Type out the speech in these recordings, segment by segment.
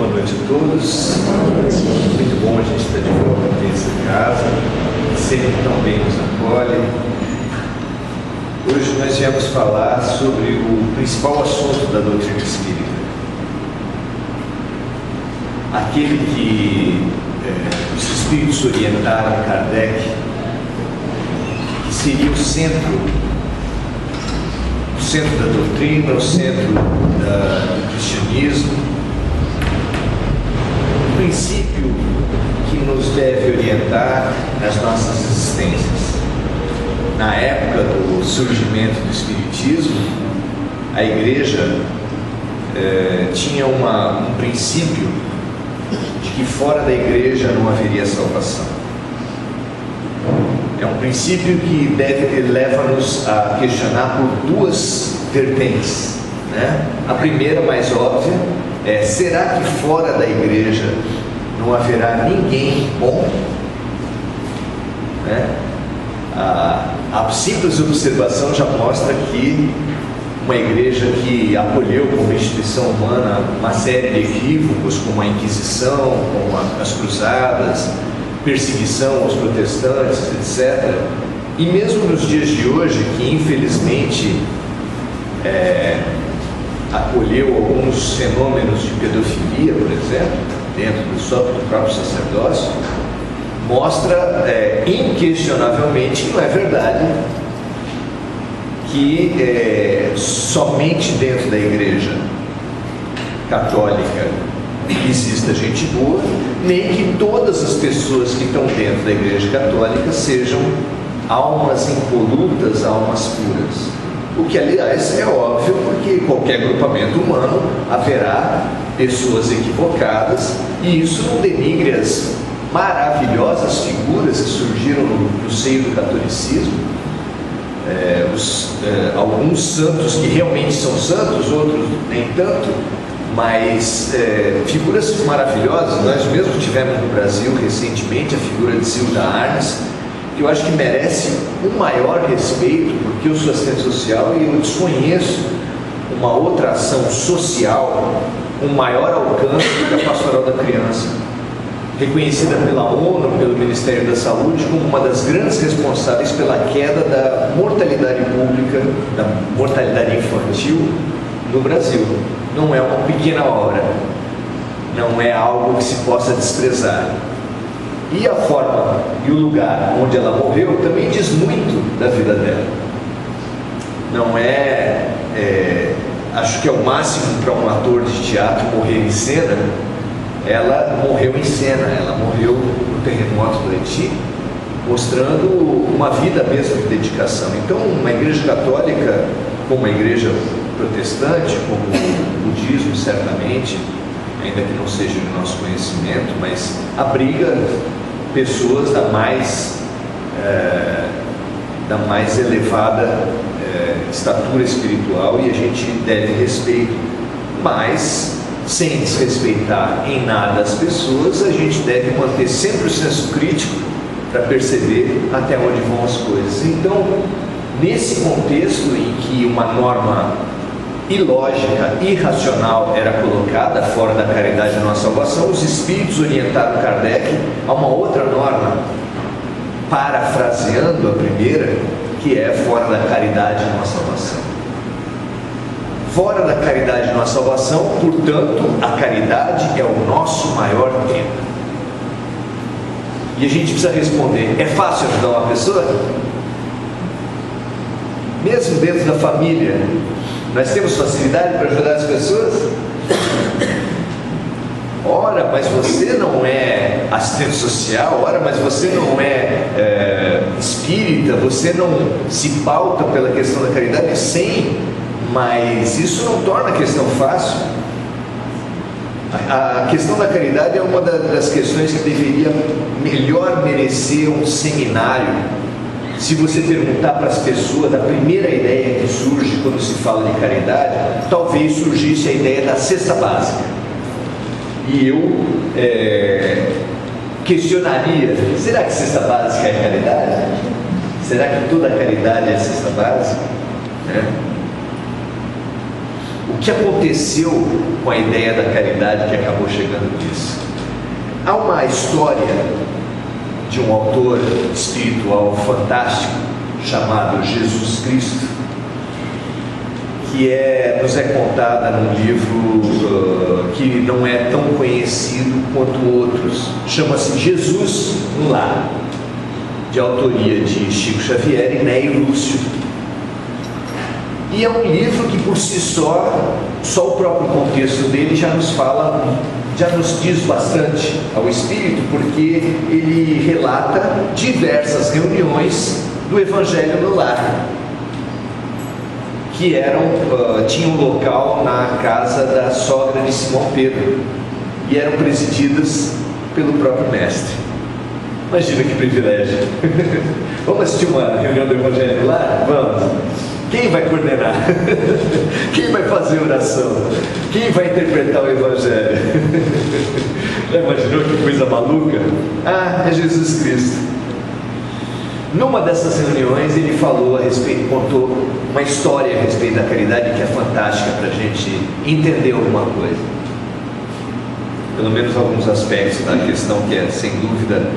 boa noite a todos. Muito bom a gente estar de volta aqui nessa casa, sempre tão bem nos acolhe. Hoje nós viemos falar sobre o principal assunto da doutrina espírita. Aquele que os espíritos orientaram Kardec, que seria o centro da doutrina, o centro do cristianismo, o princípio que nos deve orientar nas nossas existências. Na época do surgimento do Espiritismo, a Igreja tinha um princípio de que fora da Igreja não haveria salvação. É um princípio que leva-nos a questionar por duas vertentes, né? A primeira, mais óbvia, é: será que fora da Igreja não haverá ninguém bom? Né? A simples observação já mostra que uma igreja que acolheu como instituição humana uma série de equívocos, como a Inquisição, como as Cruzadas, perseguição aos protestantes, etc. E mesmo nos dias de hoje, que infelizmente acolheu alguns fenômenos de pedofilia, por exemplo, dentro do próprio sacerdócio, mostra inquestionavelmente que não é verdade que somente dentro da Igreja Católica exista gente boa, nem que todas as pessoas que estão dentro da Igreja Católica sejam almas impolutas, almas puras. O que, aliás, é óbvio, porque em qualquer agrupamento humano haverá pessoas equivocadas, e isso não denigre as maravilhosas figuras que surgiram no seio do catolicismo. Alguns santos que realmente são santos, outros nem tanto, mas figuras maravilhosas. Nós mesmos tivemos no Brasil recentemente a figura de Zilda Arnes, que eu acho que merece um maior respeito, porque eu sou assistente social e eu desconheço uma outra ação social com maior alcance do que a Pastoral da Criança, reconhecida pela ONU, pelo Ministério da Saúde, como uma das grandes responsáveis pela queda da mortalidade pública, da mortalidade infantil no Brasil. Não é uma pequena obra, não é algo que se possa desprezar. E a forma e o lugar onde ela morreu também diz muito da vida dela. Não acho que é o máximo para um ator de teatro morrer em cena. Ela morreu em cena, ela morreu no terremoto do Haiti, mostrando uma vida mesmo de dedicação. Então, uma igreja católica, como a igreja protestante, como o budismo, certamente, ainda que não seja do nosso conhecimento, mas abriga pessoas da mais elevada estatura espiritual, e a gente deve respeito, mas sem desrespeitar em nada as pessoas, a gente deve manter sempre o senso crítico para perceber até onde vão as coisas. Então, nesse contexto em que uma norma ilógica, irracional era colocada fora da caridade não há salvação, os espíritos orientaram Kardec a uma outra norma, parafraseando a primeira, que é fora da caridade não há salvação. Fora da caridade não há salvação, portanto, a caridade é o nosso maior tempo. E a gente precisa responder: é fácil ajudar uma pessoa? Mesmo dentro da família, nós temos facilidade para ajudar as pessoas? Ora, mas você não é assistente social, ora, mas você não é espírita, você não se pauta pela questão da caridade? Sim, mas isso não torna a questão fácil. A questão da caridade é uma das questões que deveria melhor merecer um seminário. Se você perguntar para as pessoas, a primeira ideia que surge quando se fala de caridade, talvez surgisse a ideia da cesta básica. E eu questionaria: será que cesta básica é caridade? Será que toda caridade é cesta básica? O que aconteceu com a ideia da caridade que acabou chegando nisso? Há uma história de um autor espiritual fantástico chamado Jesus Cristo, que nos é contada num livro que não é tão conhecido quanto outros. Chama-se Jesus no Lar, de autoria de Chico Xavier e Neio Lúcio. E é um livro que por si só o próprio contexto dele já nos fala, já nos diz bastante ao espírito, porque ele relata diversas reuniões do Evangelho no Lar, que tinham um local na casa da sogra de Simão Pedro e eram presididas pelo próprio mestre. Imagina que privilégio! Vamos assistir uma reunião do Evangelho lá? Vamos! Quem vai coordenar? Quem vai fazer oração? Quem vai interpretar o Evangelho? Já imaginou que coisa maluca? Ah, é Jesus Cristo. Numa dessas reuniões ele contou uma história a respeito da caridade que é fantástica para a gente entender alguma coisa, pelo menos alguns aspectos da questão, que é sem dúvida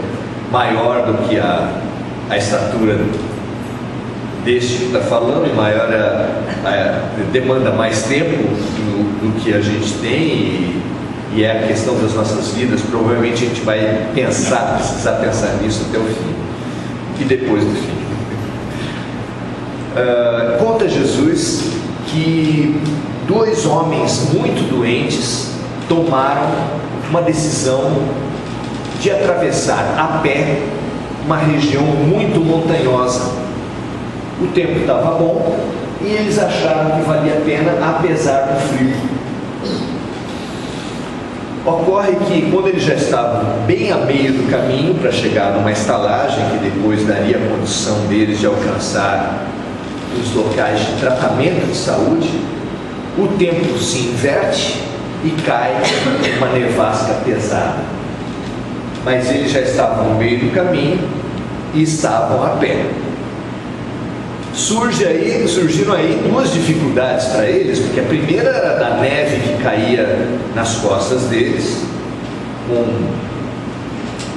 maior do que a estatura deste que está falando, e maior demanda mais tempo do que a gente tem, e é a questão das nossas vidas. Provavelmente a gente vai precisar pensar nisso até o fim e depois do fim. Conta Jesus que 2 homens muito doentes tomaram uma decisão de atravessar a pé uma região muito montanhosa. O tempo estava bom e eles acharam que valia a pena, apesar do frio. Ocorre que quando eles já estavam bem a meio do caminho para chegar numa estalagem que depois daria a condição deles de alcançar os locais de tratamento de saúde, o tempo se inverte e cai uma nevasca pesada. Mas eles já estavam no meio do caminho e estavam a pé. Surgiram aí 2 dificuldades para eles, porque a primeira era da neve que caía nas costas deles, com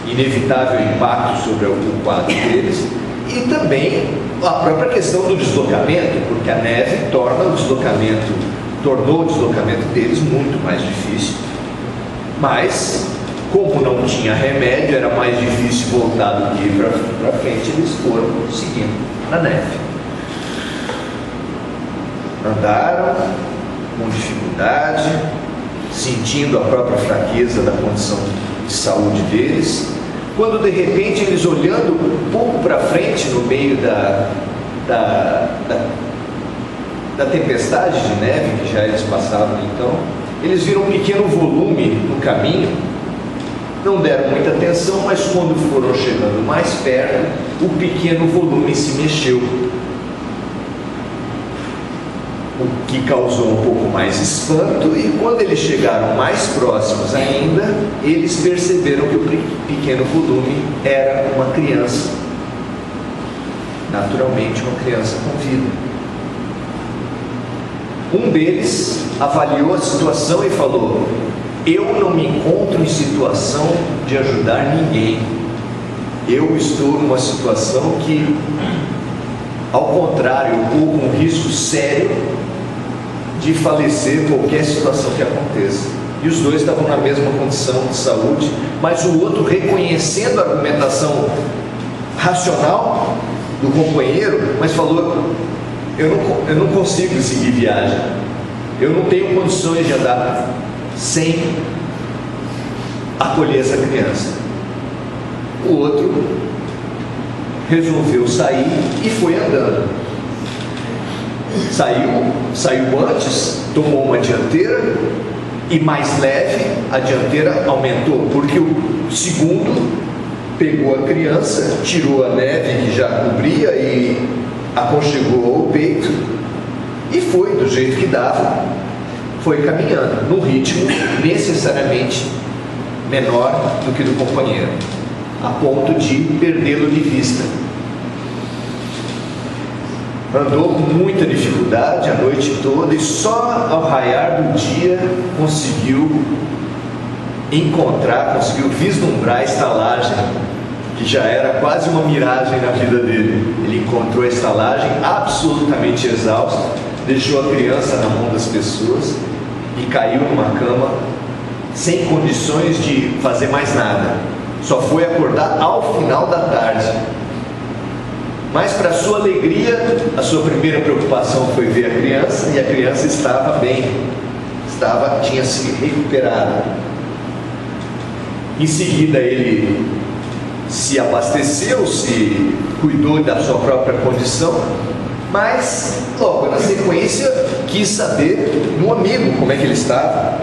inevitável impacto sobre o quadro deles, e também a própria questão do deslocamento, porque a neve tornou o deslocamento deles muito mais difícil. Mas, como não tinha remédio, era mais difícil voltar do que ir para frente, eles foram seguindo na neve. Andaram com dificuldade, sentindo a própria fraqueza da condição de saúde deles, quando de repente eles, olhando um pouco para frente no meio da tempestade de neve que já eles passavam então, eles viram um pequeno volume no caminho. Não deram muita atenção, mas quando foram chegando mais perto, o pequeno volume se mexeu, o que causou um pouco mais espanto, e quando eles chegaram mais próximos ainda, eles perceberam que o pequeno volume era uma criança, naturalmente uma criança com vida. Um deles avaliou a situação e falou: eu não me encontro em situação de ajudar ninguém, eu estou numa situação que, ao contrário, eu corro um risco sério de falecer em qualquer situação que aconteça. E os 2 estavam na mesma condição de saúde, mas o outro, reconhecendo a argumentação racional do companheiro, mas falou: eu não consigo seguir viagem, eu não tenho condições de andar sem acolher essa criança. O outro resolveu sair e foi andando. Saiu antes, tomou uma dianteira, e mais leve, a dianteira aumentou, porque o segundo pegou a criança, tirou a neve que já cobria e aconchegou ao peito, e foi do jeito que dava, foi caminhando, num ritmo necessariamente menor do que do companheiro, a ponto de perdê-lo de vista. andou com muita dificuldade a noite toda e só ao raiar do dia conseguiu vislumbrar a estalagem, que já era quase uma miragem na vida dele. Ele encontrou a estalagem absolutamente exausto, deixou a criança na mão das pessoas e caiu numa cama sem condições de fazer mais nada. Só foi acordar ao final da tarde. Mas, para sua alegria, a sua primeira preocupação foi ver a criança, e a criança estava bem, tinha se recuperado. Em seguida ele se abasteceu, se cuidou da sua própria condição, mas logo na sequência quis saber do amigo como é que ele estava.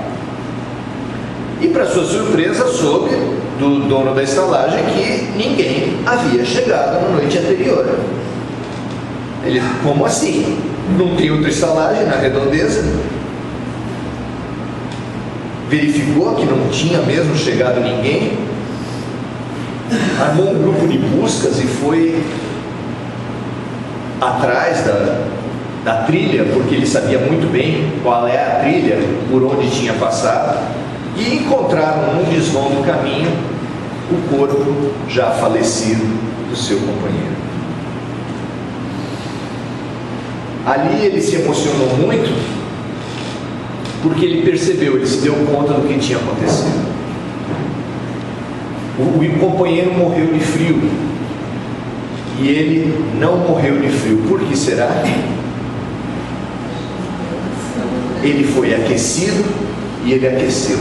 E, para sua surpresa, soube do dono da estalagem que ninguém havia chegado na noite anterior. Ele: como assim? Não tem outra estalagem na redondeza? Verificou que não tinha mesmo chegado ninguém, armou um grupo de buscas e foi atrás da trilha, porque ele sabia muito bem qual é a trilha por onde tinha passado, e encontraram num desvão do caminho o corpo já falecido do seu companheiro. Ali ele se emocionou muito, porque ele percebeu, ele se deu conta do que tinha acontecido. O companheiro morreu de frio e ele não morreu de frio. Por que será? Ele foi aquecido e ele aqueceu.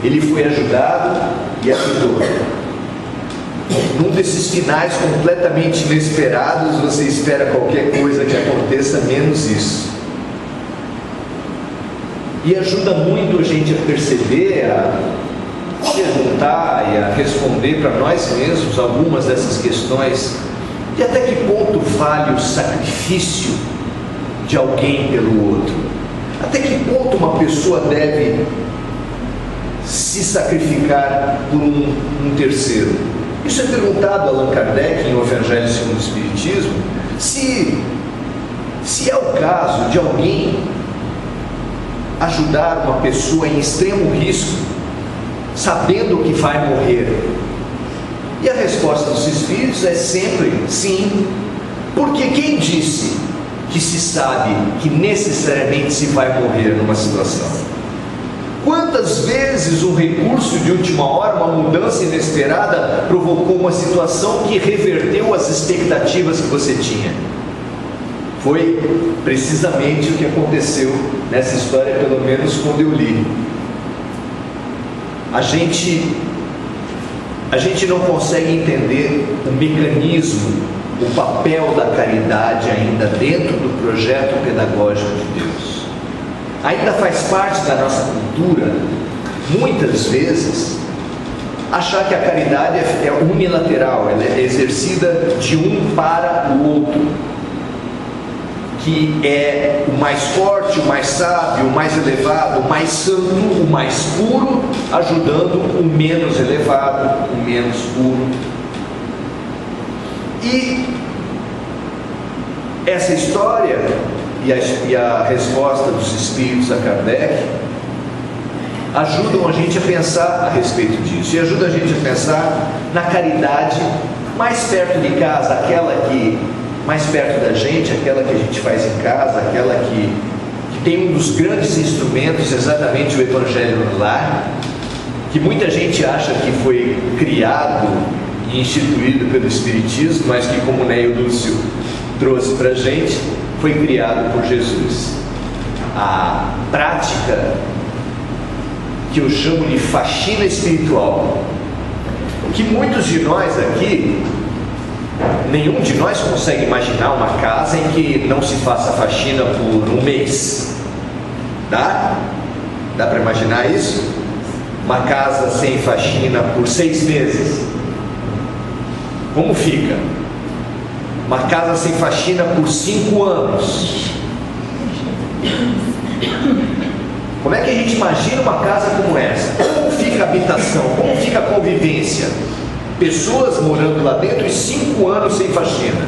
Ele foi ajudado e ajudou. Num desses finais completamente inesperados, você espera qualquer coisa que aconteça, menos isso. E ajuda muito a gente a perceber, a perguntar e a responder para nós mesmos algumas dessas questões. E até que ponto vale o sacrifício de alguém pelo outro? Até que ponto uma pessoa deve se sacrificar por um terceiro? Isso é perguntado a Allan Kardec em O Evangelho segundo o Espiritismo. Se é o caso de alguém ajudar uma pessoa em extremo risco, sabendo que vai morrer. E a resposta dos Espíritos é sempre sim, porque quem disse que se sabe que necessariamente se vai morrer numa situação? Quantas vezes um recurso de última hora, uma mudança inesperada, provocou uma situação que reverteu as expectativas que você tinha? Foi precisamente o que aconteceu nessa história, pelo menos quando eu li. A gente não consegue entender o mecanismo, o papel da caridade ainda dentro do projeto pedagógico de Deus. Ainda faz parte da nossa cultura, muitas vezes, achar que a caridade é unilateral, ela é exercida de um para o outro, que é o mais forte, o mais sábio, o mais elevado, o mais santo, o mais puro, ajudando o menos elevado, o menos puro. E essa história e a resposta dos Espíritos a Kardec ajudam a gente a pensar a respeito disso, e ajudam a gente a pensar na caridade mais perto de casa, aquela que mais perto da gente, aquela que a gente faz em casa, aquela que tem um dos grandes instrumentos, exatamente o Evangelho no lar, que muita gente acha que foi criado e instituído pelo Espiritismo, mas que, como o Neio Lúcio trouxe para a gente, foi criado por Jesus. A prática que eu chamo de faxina espiritual, que muitos de nós aqui, nenhum de nós consegue imaginar uma casa em que não se faça faxina por um mês. Dá? Dá para imaginar isso? Uma casa sem faxina por 6 meses. Como fica? Uma casa sem faxina por 5 anos. Como é que a gente imagina uma casa como essa? Como fica a habitação? Como fica a convivência? Pessoas morando lá dentro e 5 anos sem faxina.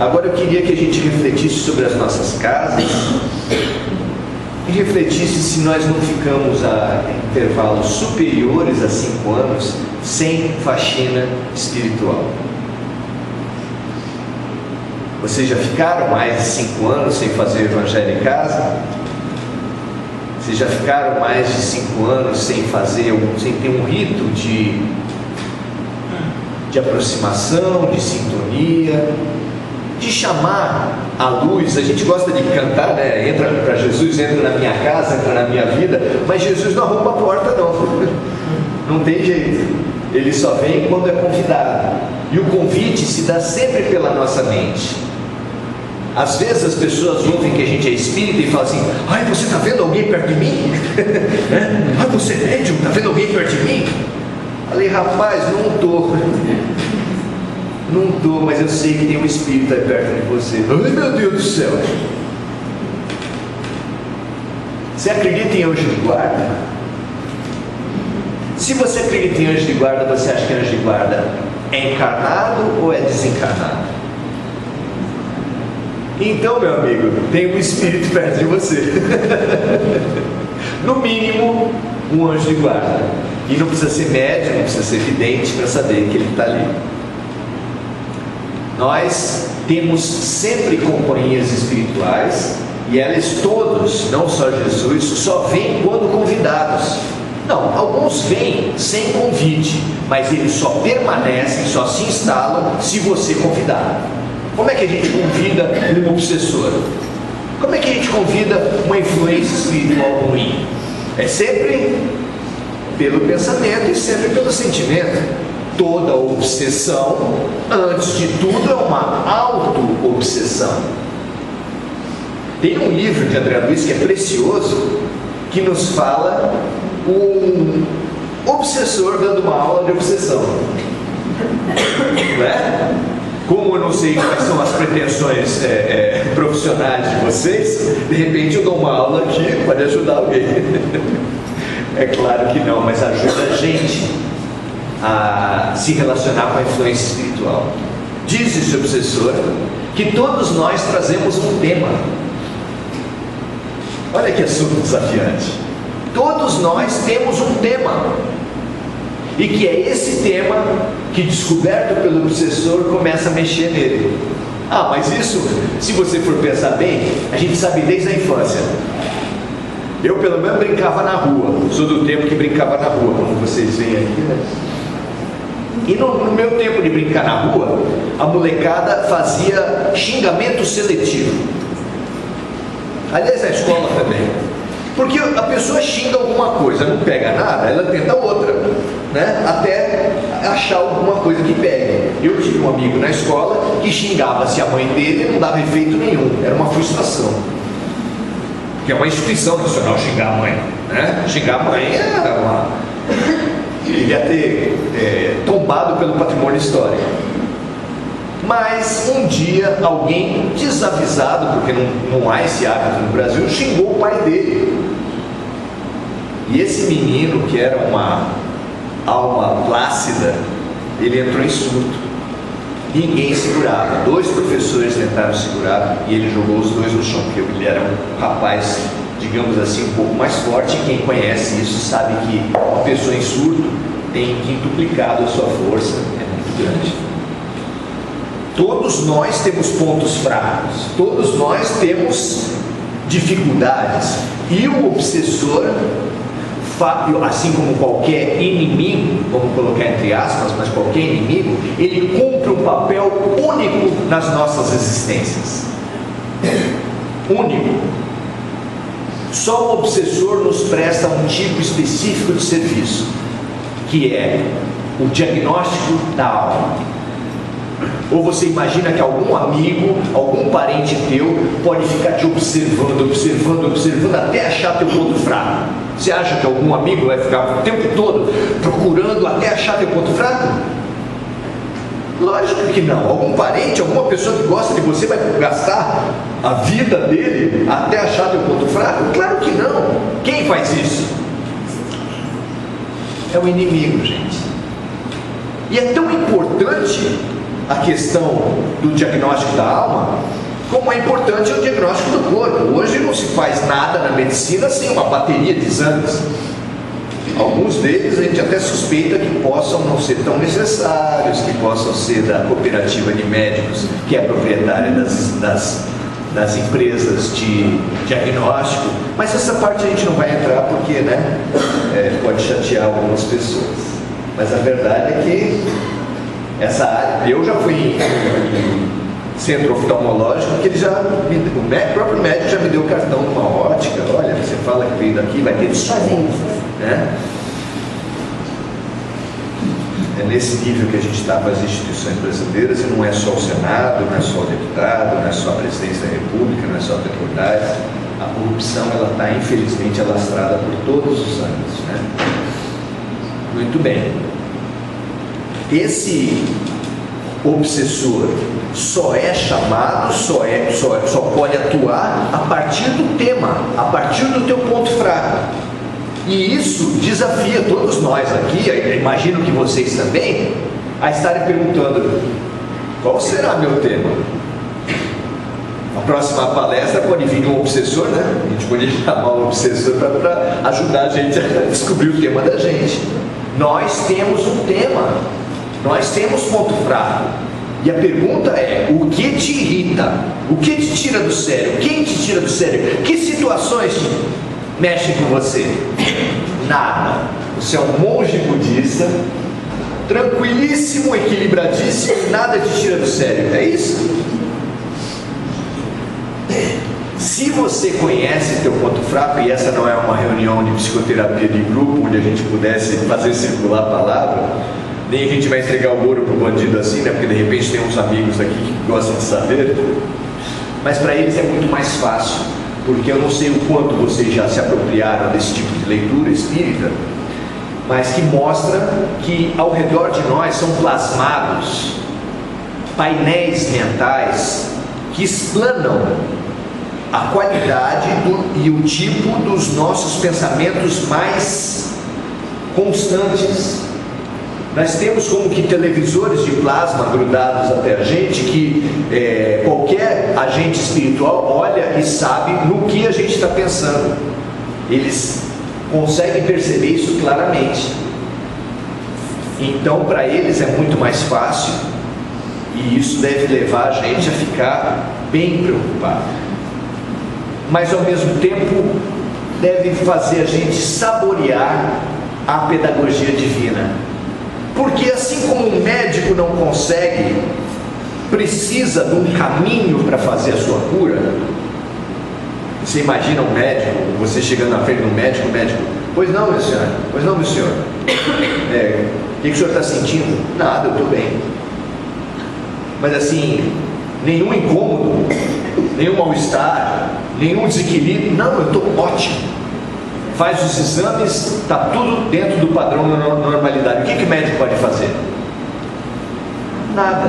Agora eu queria que a gente refletisse sobre as nossas casas e refletisse se nós não ficamos a intervalos superiores a 5 anos sem faxina espiritual. Vocês já ficaram mais de 5 anos sem fazer o evangelho em casa? Vocês já ficaram mais de 5 anos sem ter um rito de aproximação, de sintonia, de chamar à luz? A gente gosta de cantar, né? Entra para Jesus, entra na minha casa, entra na minha vida, mas Jesus não arromba a porta, não. Não tem jeito. Ele só vem quando é convidado. E o convite se dá sempre pela nossa mente. Às vezes as pessoas ouvem que a gente é espírita e falam assim: ai, você está vendo alguém perto de mim? Ai, você é médium, está vendo alguém perto de mim? Falei: rapaz, não estou, mas eu sei que tem um espírito aí perto de você. Ai, meu Deus do céu! Você acredita em anjo de guarda? Se você acredita em anjo de guarda, você acha que anjo de guarda é encarnado ou é desencarnado? Então, meu amigo, tem um espírito perto de você. No mínimo, um anjo de guarda. E não precisa ser médium, não precisa ser vidente para saber que ele está ali. Nós temos sempre companhias espirituais, e elas todos, não só Jesus, só vêm quando convidados. Não, alguns vêm sem convite, mas eles só permanecem, só se instalam se você convidar. Como é que a gente convida um obsessor? Como é que a gente convida uma influência espiritual ruim? É sempre pelo pensamento e sempre pelo sentimento. Toda obsessão, antes de tudo, é uma auto-obsessão. Tem um livro de André Luiz que é precioso, que nos fala um obsessor dando uma aula de obsessão. Não é? Como eu não sei quais são as pretensões profissionais de vocês, de repente eu dou uma aula aqui, pode ajudar alguém. É claro que não, mas ajuda a gente a se relacionar com a influência espiritual. Diz esse obsessor que todos nós trazemos um tema. Olha que assunto desafiante. Todos nós temos um tema, e que é esse tema que, descoberto pelo obsessor, começa a mexer nele. Ah, mas isso, se você for pensar bem, a gente sabe desde a infância. Eu pelo menos brincava na rua, sou do tempo que brincava na rua, como vocês veem aqui, né? E no meu tempo de brincar na rua, a molecada fazia xingamento seletivo. Aliás, na escola também. Porque a pessoa xinga alguma coisa, não pega nada, ela tenta outra, né? Até achar alguma coisa que pegue. Eu tive um amigo na escola que xingava-se a mãe dele e não dava efeito nenhum, era uma frustração. Porque é uma instituição nacional xingar a mãe, né? Xingar a mãe era uma... Ele ia ter tombado pelo patrimônio histórico. Mas um dia alguém desavisado, porque não há esse hábito no Brasil, xingou o pai dele. E esse menino, que era uma alma plácida, ele entrou em surto. Ninguém segurava. 2 professores tentaram segurar e ele jogou os 2 no chão, porque ele era um rapaz, digamos assim, um pouco mais forte. E quem conhece isso sabe que uma pessoa em surto tem quintuplicado a sua força, é muito grande. Todos nós temos pontos fracos, todos nós temos dificuldades, e o obsessor, assim como qualquer inimigo, vamos colocar entre aspas, mas qualquer inimigo, ele cumpre um papel único nas nossas existências. Único. Só o obsessor nos presta um tipo específico de serviço, que é o diagnóstico da alma. Ou você imagina que algum amigo, algum parente teu pode ficar te observando até achar teu ponto fraco? Você acha que algum amigo vai ficar o tempo todo procurando até achar teu ponto fraco? Lógico que não. Algum parente, alguma pessoa que gosta de você vai gastar a vida dele até achar teu ponto fraco? Claro que não. Quem faz isso? É o inimigo, gente. E é tão importante a questão do diagnóstico da alma, como é importante o diagnóstico do corpo. Hoje não se faz nada na medicina sem uma bateria de exames. Alguns deles a gente até suspeita que possam não ser tão necessários, que possam ser da cooperativa de médicos, que é proprietária das empresas de diagnóstico, mas essa parte a gente não vai entrar porque, né, pode chatear algumas pessoas. Mas a verdade é que essa área, eu já fui em centro oftalmológico, que o próprio médico já me deu cartão numa ótica. Olha, você fala que veio daqui, vai ter desconto, né? É nesse nível que a gente está com as instituições brasileiras, e não é só o Senado, não é só o deputado, não é só a presidência da República, não é só a Petrobras. A corrupção, ela está infelizmente alastrada por todos os âmbitos, né? Muito bem. Esse obsessor só é chamado, só pode atuar a partir do tema, a partir do teu ponto fraco. E isso desafia todos nós aqui, imagino que vocês também, a estarem perguntando: qual será meu tema? A próxima palestra pode vir um obsessor, né? A gente pode chamar um obsessor para ajudar a gente a descobrir o tema da gente. Nós temos um tema, nós temos ponto fraco. E a pergunta é: o que te irrita? O que te tira do sério? Quem te tira do sério? Que situações mexem com você? Nada. Você é um monge budista, tranquilíssimo, equilibradíssimo, e nada te tira do sério. É isso? Se você conhece teu ponto fraco, e essa não é uma reunião de psicoterapia de grupo onde a gente pudesse fazer circular a palavra, nem a gente vai entregar o ouro para o bandido assim, né? Porque de repente tem uns amigos aqui que gostam de saber, mas para eles é muito mais fácil, porque eu não sei o quanto vocês já se apropriaram desse tipo de leitura espírita, mas que mostra que ao redor de nós são plasmados painéis mentais que explanam a qualidade e o tipo dos nossos pensamentos mais constantes. Nós temos como que televisores de plasma grudados até a gente, que qualquer agente espiritual olha e sabe no que a gente está pensando. Eles conseguem perceber isso claramente. Então, para eles é muito mais fácil, e isso deve levar a gente a ficar bem preocupado. Mas, ao mesmo tempo, deve fazer a gente saborear a pedagogia divina. Porque assim como um médico não consegue, precisa de um caminho para fazer a sua cura. Você imagina um médico, você chegando na frente do médico, o médico: pois não, meu senhor, pois não, meu senhor. O que o senhor está sentindo? Nada, eu estou bem. Mas assim, nenhum incômodo, nenhum mal-estar, nenhum desequilíbrio. Não, eu estou ótimo. Faz os exames, está tudo dentro do padrão da normalidade. O que o médico pode fazer? Nada.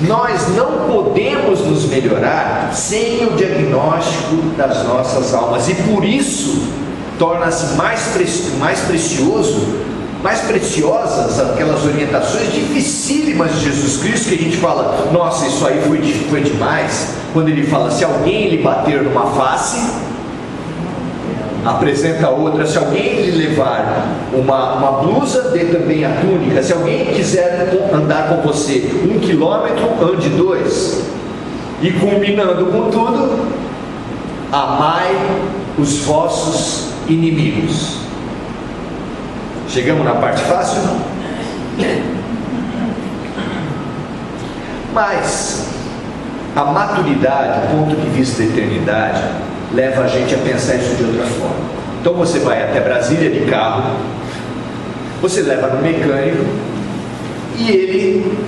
Nós não podemos nos melhorar sem o diagnóstico das nossas almas, e por isso torna-se mais precioso, mais preciosas aquelas orientações dificílimas de Jesus Cristo, que a gente fala: nossa, isso aí foi demais. Quando ele fala: se alguém lhe bater numa face, apresenta outra. Se alguém lhe levar uma blusa, dê também a túnica. Se alguém quiser andar com você 1 quilômetro, ande 2. E culminando com tudo: amai os vossos inimigos. Chegamos na parte fácil? Não. Mas a maturidade, o ponto de vista da eternidade, leva a gente a pensar isso de outra forma. Então você vai até Brasília de carro, você leva no mecânico e ele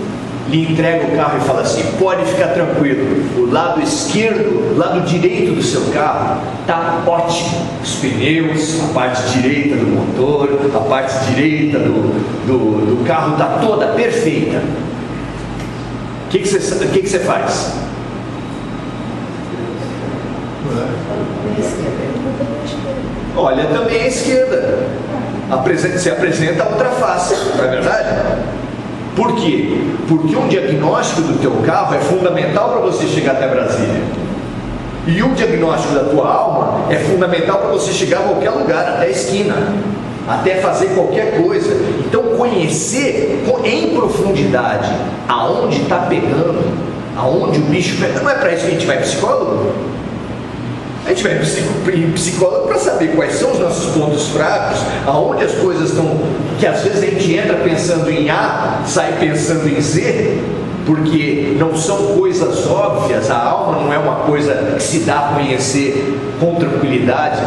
lhe entrega o carro e fala assim: pode ficar tranquilo, o lado esquerdo, o lado direito do seu carro está ótimo. Os pneus, a parte direita do motor, a parte direita do carro está toda perfeita. O que você faz? Olha também à esquerda. Se apresenta a outra face, não é verdade? Por quê? Porque um diagnóstico do teu carro é fundamental para você chegar até Brasília. E o diagnóstico da tua alma é fundamental para você chegar a qualquer lugar, até a esquina, até fazer qualquer coisa. Então conhecer em profundidade aonde está pegando, aonde o bicho pega, não é para isso que a gente vai psicólogo? A gente vai em psicólogo para saber quais são os nossos pontos fracos, aonde as coisas estão, que às vezes a gente entra pensando em A, sai pensando em Z, porque não são coisas óbvias. A alma não é uma coisa que se dá a conhecer com tranquilidade,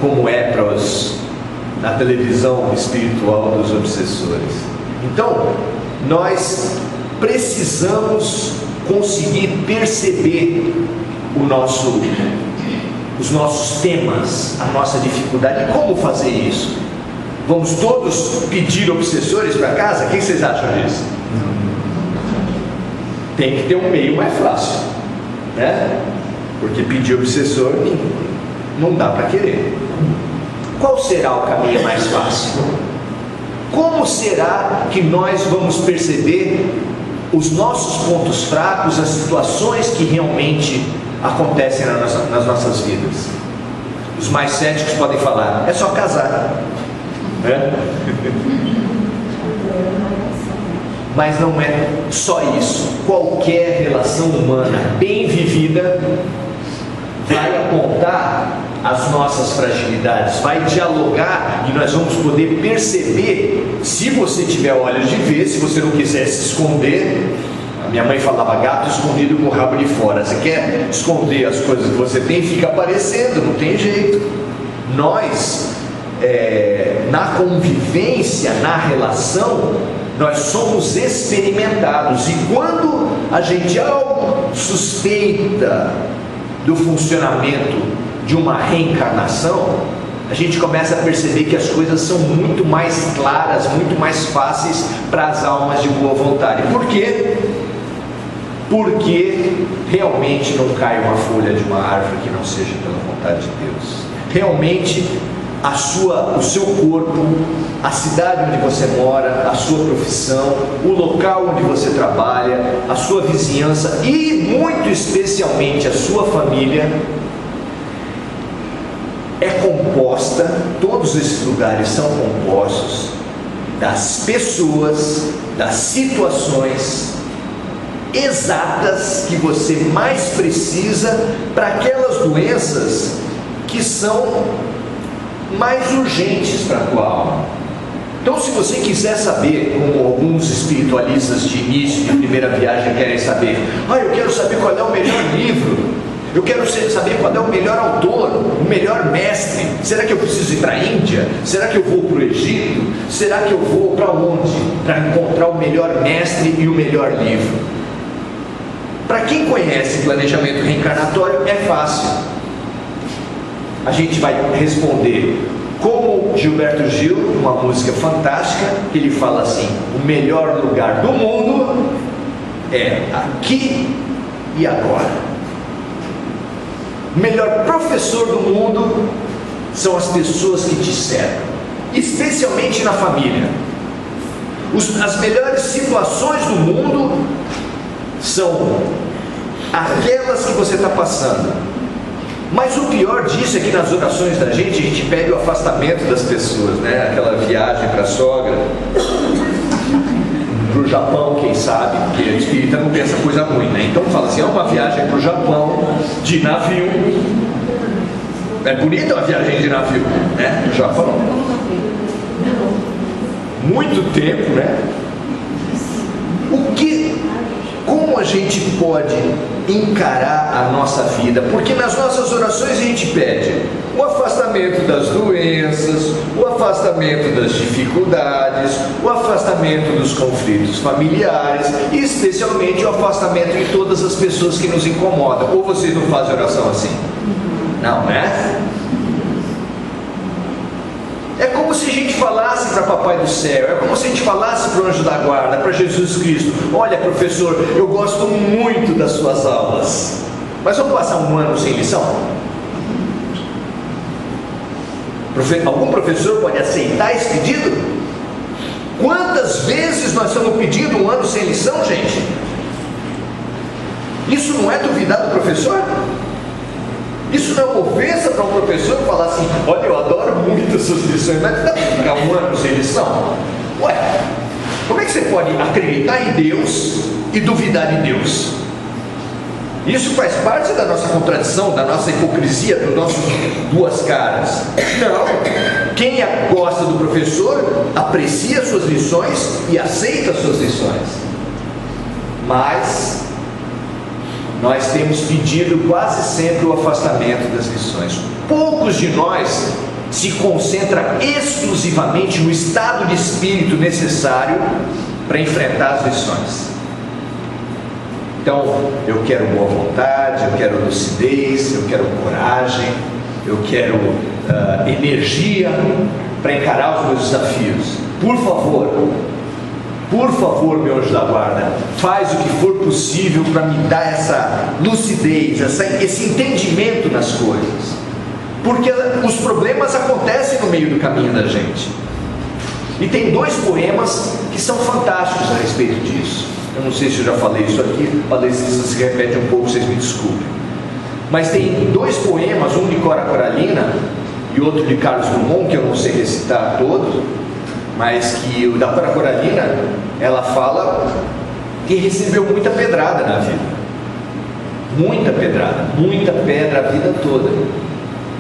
como é na televisão espiritual dos obsessores. Então, nós precisamos conseguir perceber os nossos temas, a nossa dificuldade. E como fazer isso? Vamos todos pedir obsessores para casa? O que vocês acham disso? Tem que ter um meio mais fácil, né? Porque pedir obsessor não dá para querer. Qual será o caminho mais fácil? Como será que nós vamos perceber os nossos pontos fracos, as situações que realmente acontecem nas nossas vidas? Os mais céticos podem falar: é só casar, né? Mas não é só isso. Qualquer relação humana bem vivida vai apontar as nossas fragilidades, vai dialogar, e nós vamos poder perceber, se você tiver olhos de ver, se você não quiser se esconder. A minha mãe falava: gato escondido com o rabo de fora. Você quer esconder as coisas que você tem, fica aparecendo, não tem jeito. Nós, na convivência, na relação, nós somos experimentados, e quando a gente algo suspeita do funcionamento de uma reencarnação, a gente começa a perceber que as coisas são muito mais claras, muito mais fáceis para as almas de boa vontade. Por quê? Porque realmente não cai uma folha de uma árvore que não seja pela vontade de Deus. Realmente o seu corpo, a cidade onde você mora, a sua profissão, o local onde você trabalha, a sua vizinhança e muito especialmente a sua família é composta, todos esses lugares são compostos das pessoas, das situações exatas que você mais precisa para aquelas doenças que são mais urgentes para a tua alma. Então, se você quiser saber, como alguns espiritualistas de início, de primeira viagem querem saber: eu quero saber qual é o melhor livro, eu quero saber qual é o melhor autor, o melhor mestre. Será que eu preciso ir para a Índia? Será que eu vou para o Egito? Será que eu vou para onde? Para encontrar o melhor mestre e o melhor livro. Para quem conhece planejamento reencarnatório, é fácil. A gente vai responder como Gilberto Gil, uma música fantástica, que ele fala assim: o melhor lugar do mundo é aqui e agora. O melhor professor do mundo são as pessoas que te cercam, especialmente na família. As melhores situações do mundo são aquelas que você está passando. Mas o pior disso é que nas orações da gente, a gente pede o afastamento das pessoas, né? Aquela viagem para a sogra, para o Japão, quem sabe, porque a espírita não pensa coisa ruim, né? Então fala assim: é uma viagem para o Japão de navio. É bonita uma viagem de navio, né? No Japão. Muito tempo, né? Como a gente pode encarar a nossa vida? Porque nas nossas orações a gente pede o afastamento das doenças, o afastamento das dificuldades, o afastamento dos conflitos familiares e especialmente o afastamento de todas as pessoas que nos incomodam. Ou vocês não fazem oração assim? Não, né? É como se a gente falasse para Papai do Céu, é como se a gente falasse para o Anjo da Guarda, para Jesus Cristo: olha, professor, eu gosto muito das suas aulas, mas vamos passar um ano sem lição? Algum professor pode aceitar esse pedido? Quantas vezes nós estamos pedindo um ano sem lição, gente? Isso não é duvidar do professor? Isso não é uma ofensa para um professor falar assim: olha, eu adoro muito as suas lições, mas dá para ficar um ano sem lição? Ué, como é que você pode acreditar em Deus e duvidar de Deus? Isso faz parte da nossa contradição, da nossa hipocrisia, das nossas duas caras. Não, quem gosta do professor aprecia suas lições e aceita suas lições. Mas nós temos pedido quase sempre o afastamento das lições. Poucos de nós se concentram exclusivamente no estado de espírito necessário para enfrentar as lições. Então, eu quero boa vontade, eu quero lucidez, eu quero coragem, eu quero energia para encarar os meus desafios. Por favor, meu anjo da guarda, faz o que for possível para me dar essa lucidez, esse entendimento nas coisas, porque os problemas acontecem no meio do caminho da gente. E tem 2 poemas que são fantásticos a respeito disso. Eu não sei se eu já falei isso aqui, falei se isso se repete um pouco, vocês me desculpem. Mas tem 2 poemas, um de Cora Coralina e outro de Carlos Drummond, que eu não sei recitar todos, mas que o da Cora Coralina, ela fala que recebeu muita pedrada na vida. Muita pedrada, muita pedra a vida toda.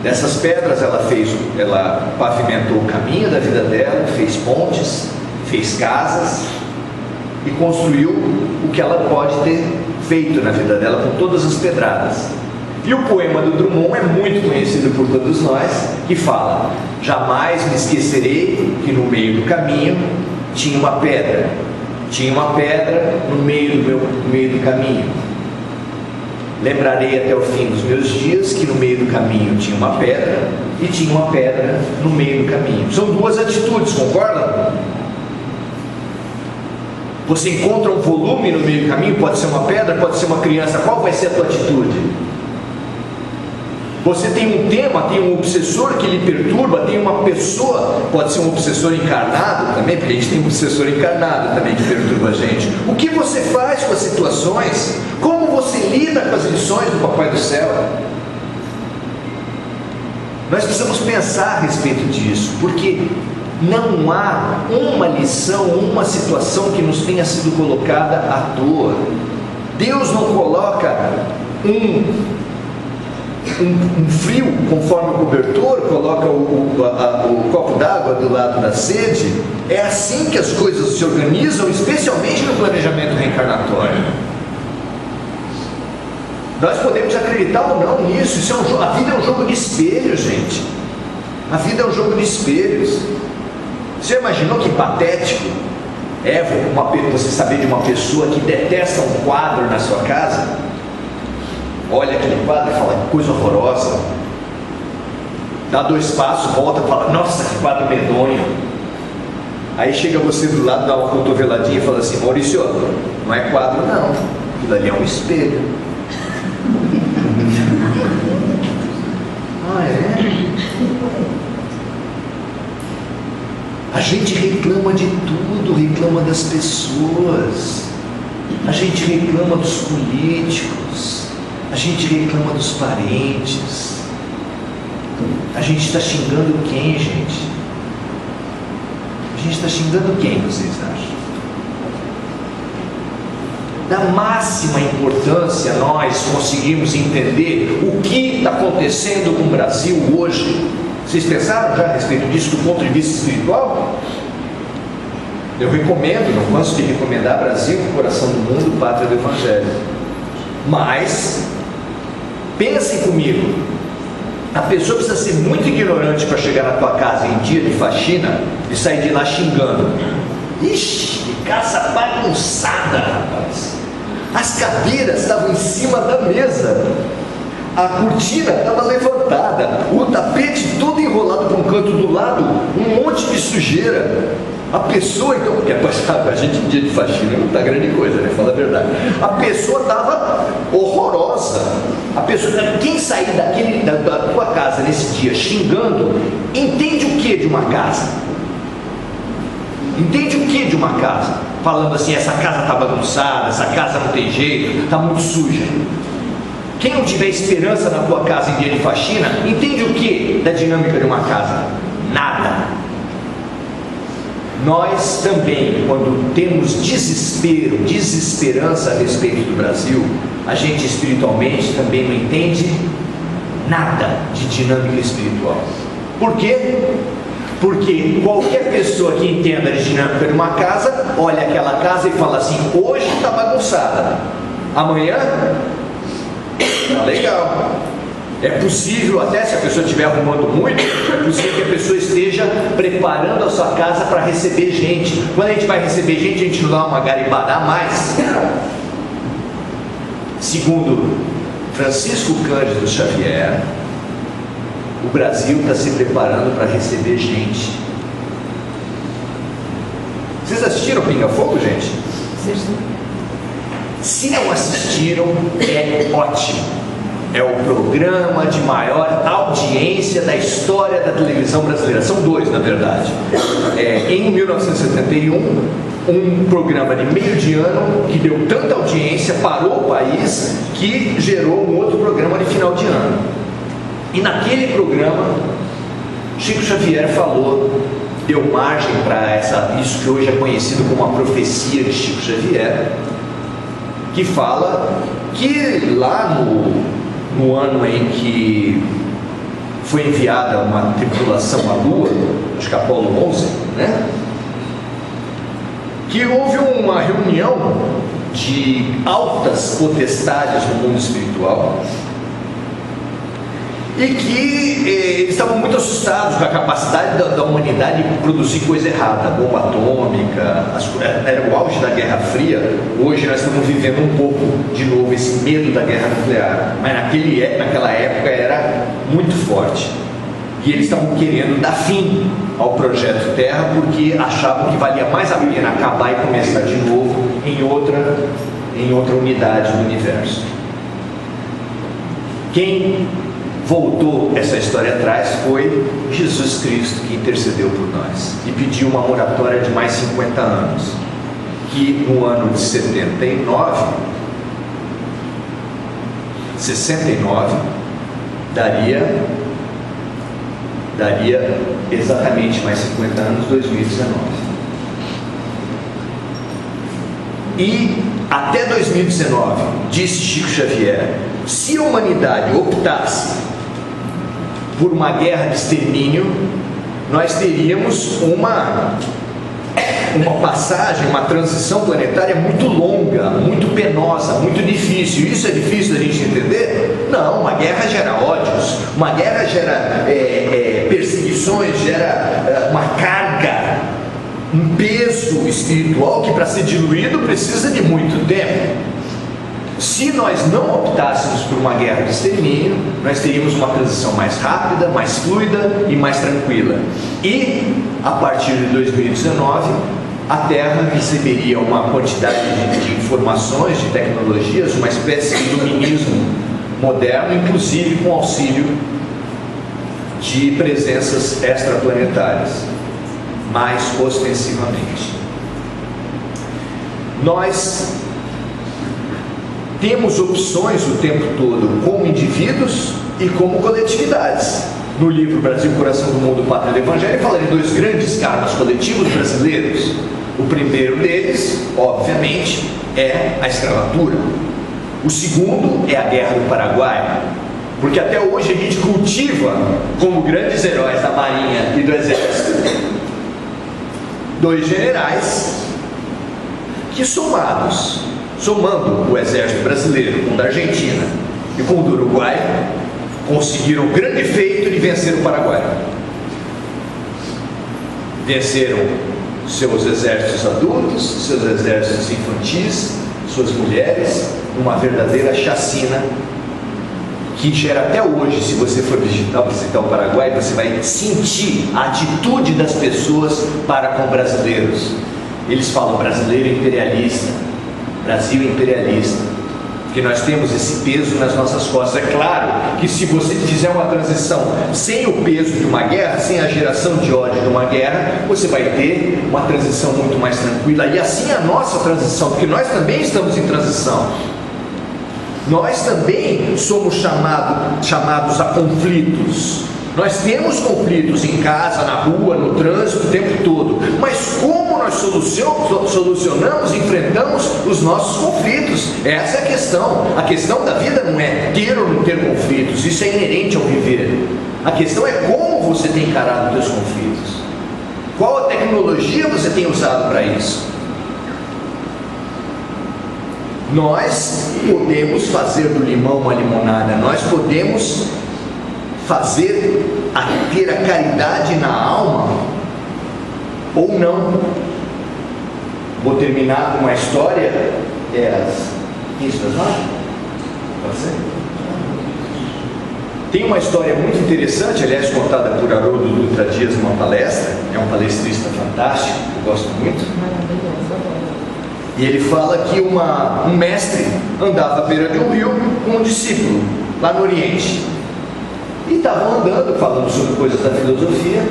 Dessas pedras ela pavimentou o caminho da vida dela, fez pontes, fez casas e construiu o que ela pode ter feito na vida dela com todas as pedradas. E o poema do Drummond é muito conhecido por todos nós, que fala: jamais me esquecerei que no meio do caminho tinha uma pedra no meio do caminho. Lembrarei até o fim dos meus dias que no meio do caminho tinha uma pedra e tinha uma pedra no meio do caminho. São 2 atitudes, concordam? Você encontra um volume no meio do caminho, pode ser uma pedra, pode ser uma criança. Qual vai ser a tua atitude? Você tem um tema, tem um obsessor que lhe perturba, tem uma pessoa, pode ser um obsessor encarnado também, porque a gente tem um obsessor encarnado também que perturba a gente. O que você faz com as situações? Como você lida com as lições do Papai do Céu? Nós precisamos pensar a respeito disso, porque não há uma lição, uma situação que nos tenha sido colocada à toa. Deus não coloca um frio conforme o cobertor, coloca o copo d'água do lado da sede. É assim que as coisas se organizam, especialmente no planejamento reencarnatório. Nós podemos acreditar ou não nisso. A vida é um jogo de espelhos, gente. A vida é um jogo de espelhos. Você imaginou que patético é você saber de uma pessoa que detesta um quadro na sua casa? Olha aquele quadro e fala: que coisa horrorosa. Dá 2 passos, volta e fala: nossa, que quadro medonho. Aí chega você do lado, dá uma cotoveladinha e fala assim: Maurício, não é quadro não, aquilo ali é um espelho. Ah, é? A gente reclama de tudo, reclama das pessoas, a gente reclama dos políticos, a gente reclama dos parentes. A gente está xingando quem, gente? A gente está xingando quem, vocês acham? Da máxima importância nós conseguimos entender o que está acontecendo com o Brasil hoje. Vocês pensaram já a respeito disso do ponto de vista espiritual? Eu recomendo, não canso de recomendar Brasil, coração do mundo, pátria do Evangelho. Mas pensem comigo, a pessoa precisa ser muito ignorante para chegar na tua casa em dia de faxina e sair de lá xingando. Ixi, que casa bagunçada, rapaz. As cadeiras estavam em cima da mesa, a cortina estava levantada, o tapete todo enrolado para um canto do lado, um monte de sujeira. A pessoa, então, porque a gente em dia de faxina não está grande coisa, né? Fala a verdade. A pessoa estava horrorosa. A pessoa, quem sair da tua casa nesse dia xingando, entende o que de uma casa? Entende o que de uma casa? Falando assim, essa casa está bagunçada, essa casa não tem jeito, está muito suja. Quem não tiver esperança na tua casa em dia de faxina, entende o que da dinâmica de uma casa? Nada. Nós também, quando temos desespero, desesperança a respeito do Brasil, a gente espiritualmente também não entende nada de dinâmica espiritual. Por quê? Porque qualquer pessoa que entenda de dinâmica de uma casa, olha aquela casa e fala assim, hoje está bagunçada, amanhã está legal. É possível, até se a pessoa estiver arrumando muito, é possível que a pessoa esteja preparando a sua casa para receber gente. Quando a gente vai receber gente, a gente não dá uma garibada a mais. Segundo Francisco Cândido Xavier, o Brasil está se preparando para receber gente. Vocês assistiram Pinga Fogo, gente? Sim. Se não assistiram, é ótimo. É o programa de maior audiência da história da televisão brasileira. São dois, na verdade. Em 1971, um programa de meio de ano que deu tanta audiência, parou o país, que gerou um outro programa de final de ano. E naquele programa, Chico Xavier falou, deu margem para isso que hoje é conhecido como a profecia de Chico Xavier, que fala que lá no ano em que foi enviada uma tripulação à Lua, acho que Apolo 11, né? Que houve uma reunião de altas potestades no mundo espiritual e que eles estavam muito assustados com a capacidade da humanidade de produzir coisa errada, bomba atômica, era o auge da Guerra Fria. Hoje nós estamos vivendo um pouco de novo esse medo da guerra nuclear, mas naquela época era muito forte. E eles estavam querendo dar fim ao projeto Terra porque achavam que valia mais a pena acabar e começar de novo em outra unidade do universo. Quem voltou essa história atrás foi Jesus Cristo, que intercedeu por nós e pediu uma moratória de mais 50 anos, que no ano de 69 daria exatamente mais 50 anos, 2019. E até 2019, disse Chico Xavier, se a humanidade optasse por uma guerra de extermínio, nós teríamos uma passagem, uma transição planetária muito longa, muito penosa, muito difícil. Isso é difícil da gente entender? Não, uma guerra gera ódios, uma guerra gera perseguições, gera uma carga, um peso espiritual que para ser diluído precisa de muito tempo. Se nós não optássemos por uma guerra de extermínio, nós teríamos uma transição mais rápida, mais fluida e mais tranquila. E, a partir de 2019, a Terra receberia uma quantidade de informações, de tecnologias, uma espécie de iluminismo moderno, inclusive com auxílio de presenças extraplanetárias, mais ostensivamente. Nós temos opções o tempo todo como indivíduos e como coletividades. No livro Brasil, Coração do Mundo, Pátria do Evangelho, fala de dois grandes karmas coletivos brasileiros. O primeiro deles, obviamente, é a escravatura. O segundo é a Guerra do Paraguai, porque até hoje a gente cultiva como grandes heróis da Marinha e do Exército dois generais que somando o exército brasileiro com o da Argentina e com o do Uruguai, conseguiram o grande feito de vencer o Paraguai. Venceram seus exércitos adultos, seus exércitos infantis, suas mulheres, numa verdadeira chacina que gera até hoje. Se você for visitar o Paraguai, você vai sentir a atitude das pessoas para com brasileiros. Eles falam brasileiro imperialista, Brasil imperialista. porque nós temos esse peso nas nossas costas. É claro que se você fizer uma transição sem o peso de uma guerra, sem a geração de ódio de uma guerra, você vai ter uma transição muito mais tranquila, e assim a nossa transição, porque nós também estamos em transição. Nós também somos chamados a conflitos. Nós temos conflitos em casa, na rua, no trânsito, o tempo todo. Mas como nós solucionamos, enfrentamos os nossos conflitos? Essa é a questão. A questão da vida não é ter ou não ter conflitos. Isso é inerente ao viver. A questão é como você tem encarado os seus conflitos. Qual a tecnologia você tem usado para isso? Nós podemos fazer do limão uma limonada. Nós podemos ter a caridade na alma ou não. Vou terminar com uma história. Isso, pode ser? Tem uma história muito interessante, aliás, contada por Haroldo Dutra Dias numa palestra. É um palestrista fantástico, eu gosto muito. E ele fala que um mestre andava à beira de um rio com um discípulo, lá no Oriente. E estavam andando, falando sobre coisas da filosofia,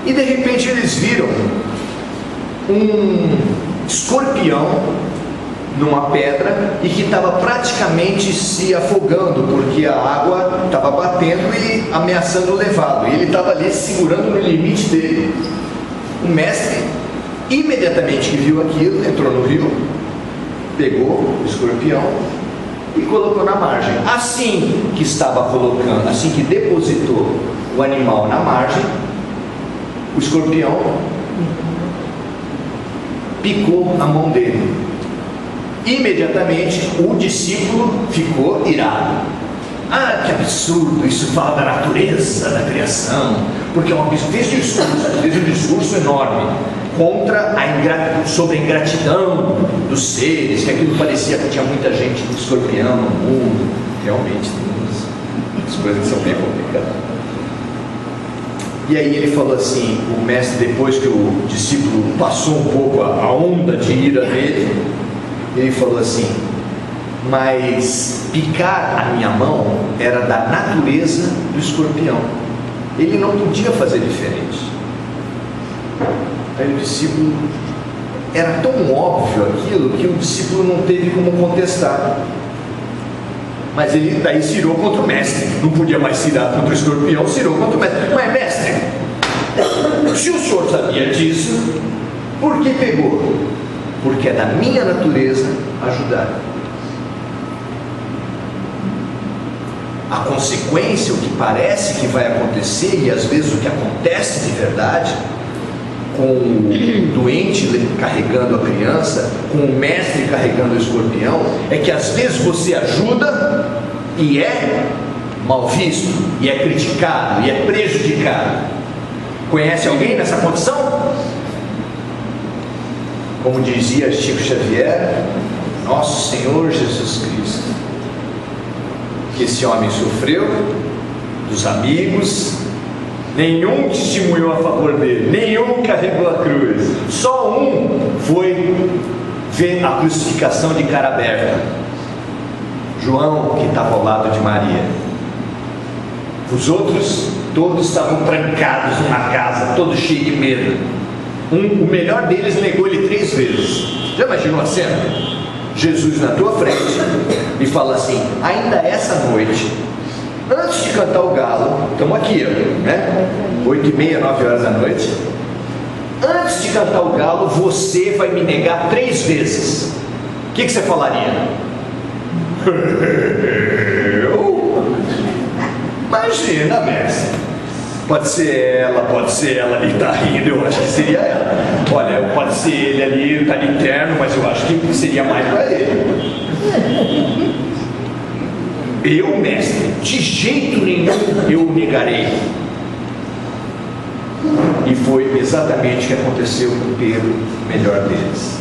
e de repente eles viram um escorpião numa pedra e que estava praticamente se afogando, porque a água estava batendo e ameaçando levá-lo. E ele estava ali segurando no limite dele. O mestre, imediatamente que viu aquilo, entrou no rio, pegou o escorpião e colocou na margem. Assim que estava colocando, assim que depositou o animal na margem, o escorpião picou a mão dele. Imediatamente o discípulo ficou irado. Ah, que absurdo, isso fala da natureza, da criação, porque é um absurdo. Fez um discurso enorme sobre a ingratidão dos seres, que aquilo parecia que tinha muita gente de escorpião no mundo. Realmente, as coisas são bem complicadas. E aí ele falou assim, o mestre, depois que o discípulo passou um pouco a onda de ira dele, ele falou assim: mas picar a minha mão era da natureza do escorpião, ele não podia fazer diferente. Aí o discípulo, era tão óbvio aquilo que o discípulo não teve como contestar. Mas ele daí se irou contra o mestre, não podia mais se irar contra o escorpião, se irou contra o mestre. Mas mestre, se o senhor sabia disso, por que pegou? Porque é da minha natureza ajudar. A consequência, o que parece que vai acontecer, e às vezes o que acontece de verdade, com o doente carregando a criança, com o mestre carregando o escorpião, é que às vezes você ajuda e é mal visto, e é criticado, e é prejudicado. Conhece alguém nessa condição? Como dizia Chico Xavier, nosso Senhor Jesus Cristo, que esse homem sofreu, dos amigos, nenhum testemunhou a favor dele, nenhum carregou a cruz, só um foi ver a crucificação de cara aberta, João, que estava ao lado de Maria. Os outros todos estavam trancados numa casa, todos cheios de medo. O melhor deles negou ele 3 vezes. Já imaginou a cena? Jesus na tua frente e fala assim: ainda essa noite, antes de cantar o galo, estamos aqui, né? 8h30, 9 horas da noite. Antes de cantar o galo, você vai me negar 3 vezes. O que você falaria? Imagina, mestre. Pode ser ela ali que está rindo, eu acho que seria ela. Olha, pode ser ele ali, está ali interno, mas eu acho que seria mais para ele. Eu, mestre, de jeito nenhum eu o negarei. E foi exatamente o que aconteceu com Pedro, o melhor deles.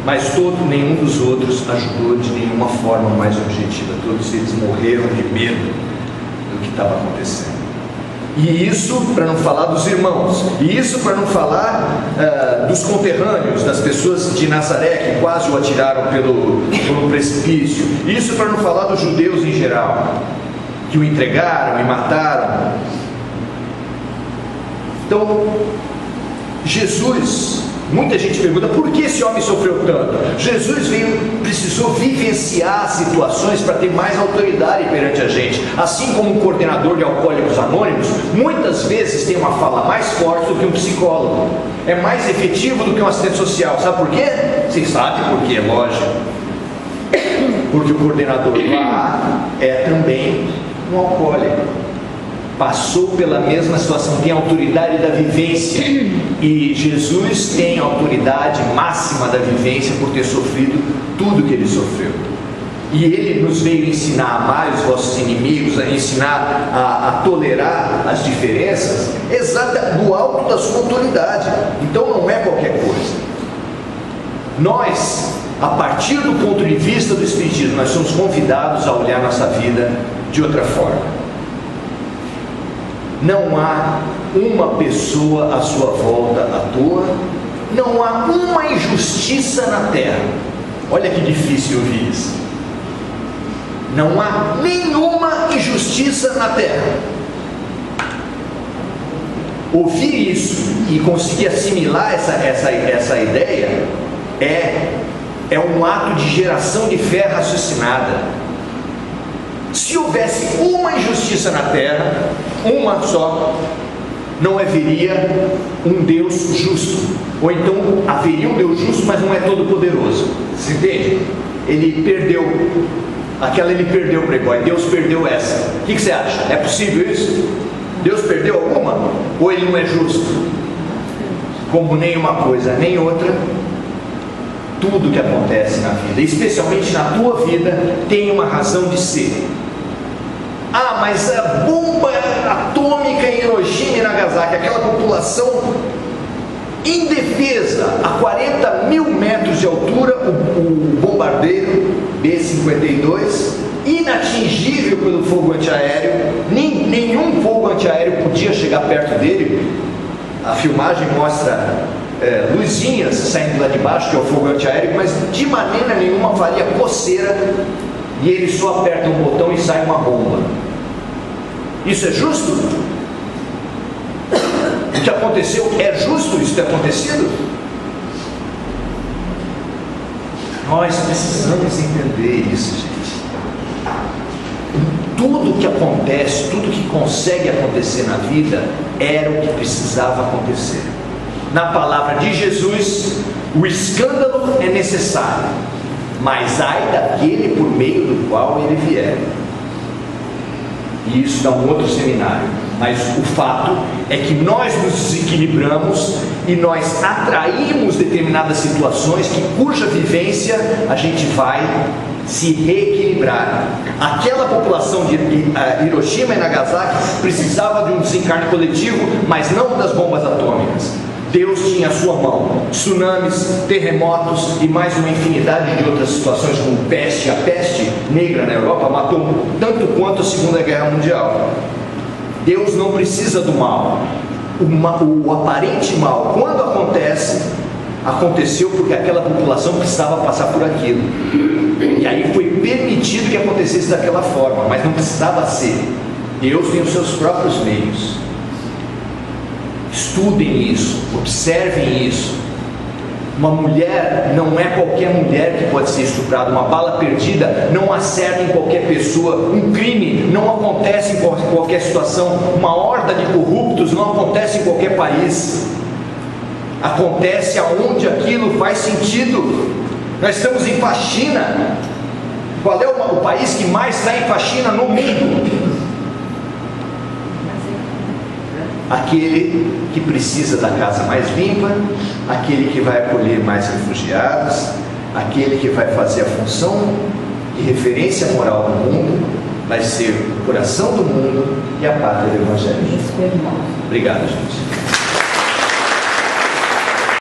Mas nenhum dos outros ajudou de nenhuma forma mais objetiva. Todos eles morreram de medo do que estava acontecendo. E isso para não falar dos irmãos, e isso para não falar dos conterrâneos, das pessoas de Nazaré que quase o atiraram pelo precipício, isso para não falar dos judeus em geral, que o entregaram e mataram. Então, Jesus, muita gente pergunta, por que esse homem sofreu tanto? Jesus precisou vivenciar situações para ter mais autoridade perante a gente. Assim como um coordenador de Alcoólicos Anônimos, muitas vezes tem uma fala mais forte do que um psicólogo. É mais efetivo do que um assistente social. Sabe por quê? Vocês sabem por quê, lógico. Porque o coordenador lá é também um alcoólico. Passou pela mesma situação, tem a autoridade da vivência, e Jesus tem a autoridade máxima da vivência por ter sofrido tudo que ele sofreu. E ele nos veio ensinar a amar os vossos inimigos, a ensinar a tolerar as diferenças, do alto da sua autoridade. Então não é qualquer coisa. Nós, a partir do ponto de vista do Espiritismo, nós somos convidados a olhar nossa vida de outra forma. Não há uma pessoa à sua volta à toa, não há uma injustiça na terra. Olha que difícil ouvir isso. Não há nenhuma injustiça na terra. Ouvir isso e conseguir assimilar essa ideia é um ato de geração de fé raciocinada. Se houvesse uma injustiça na terra, uma só, não haveria um Deus justo. Ou então haveria um Deus justo, mas não é todo poderoso. Você entende? Ele perdeu o pregói, Deus perdeu essa. O que você acha? É possível isso? Deus perdeu alguma? Ou ele não é justo? Como nem uma coisa nem outra, tudo que acontece na vida, especialmente na tua vida, tem uma razão de ser. Ah, mas a bomba atômica em Hiroshima e Nagasaki, aquela população indefesa, a 40 mil metros de altura, o bombardeiro B-52, inatingível pelo fogo antiaéreo, nenhum fogo antiaéreo podia chegar perto dele. A filmagem mostra luzinhas saindo lá de baixo, que é o fogo antiaéreo, mas de maneira nenhuma faria coceira, e ele só aperta um botão e sai uma bomba. Isso é justo? O que aconteceu é justo isso ter acontecido? Nós precisamos entender isso, gente. Tudo que acontece, tudo que consegue acontecer na vida, era o que precisava acontecer. Na palavra de Jesus, o escândalo é necessário, mas ai daquele por meio do qual ele vier. E isso dá um outro seminário. Mas o fato é que nós nos desequilibramos e nós atraímos determinadas situações cuja vivência a gente vai se reequilibrar. Aquela população de Hiroshima e Nagasaki precisava de um desencarne coletivo, mas não das bombas atômicas. Deus tinha a sua mão. Tsunamis, terremotos e mais uma infinidade de outras situações, como peste. A peste negra na Europa matou tanto quanto a Segunda Guerra Mundial. Deus não precisa do mal. O aparente mal, quando aconteceu porque aquela população precisava passar por aquilo. E aí foi permitido que acontecesse daquela forma, mas não precisava ser. Deus tem os seus próprios meios. Estudem isso, observem isso. Uma mulher não é qualquer mulher que pode ser estuprada. Uma bala perdida não acerta em qualquer pessoa. Um crime não acontece em qualquer situação. Uma horda de corruptos não acontece em qualquer país. Acontece aonde aquilo faz sentido. Nós estamos em faxina. Qual é o país que mais está em faxina no mundo? Aquele que precisa da casa mais limpa, aquele que vai acolher mais refugiados, aquele que vai fazer a função de referência moral do mundo, vai ser o coração do mundo e a pátria do Evangelho. Obrigado, gente.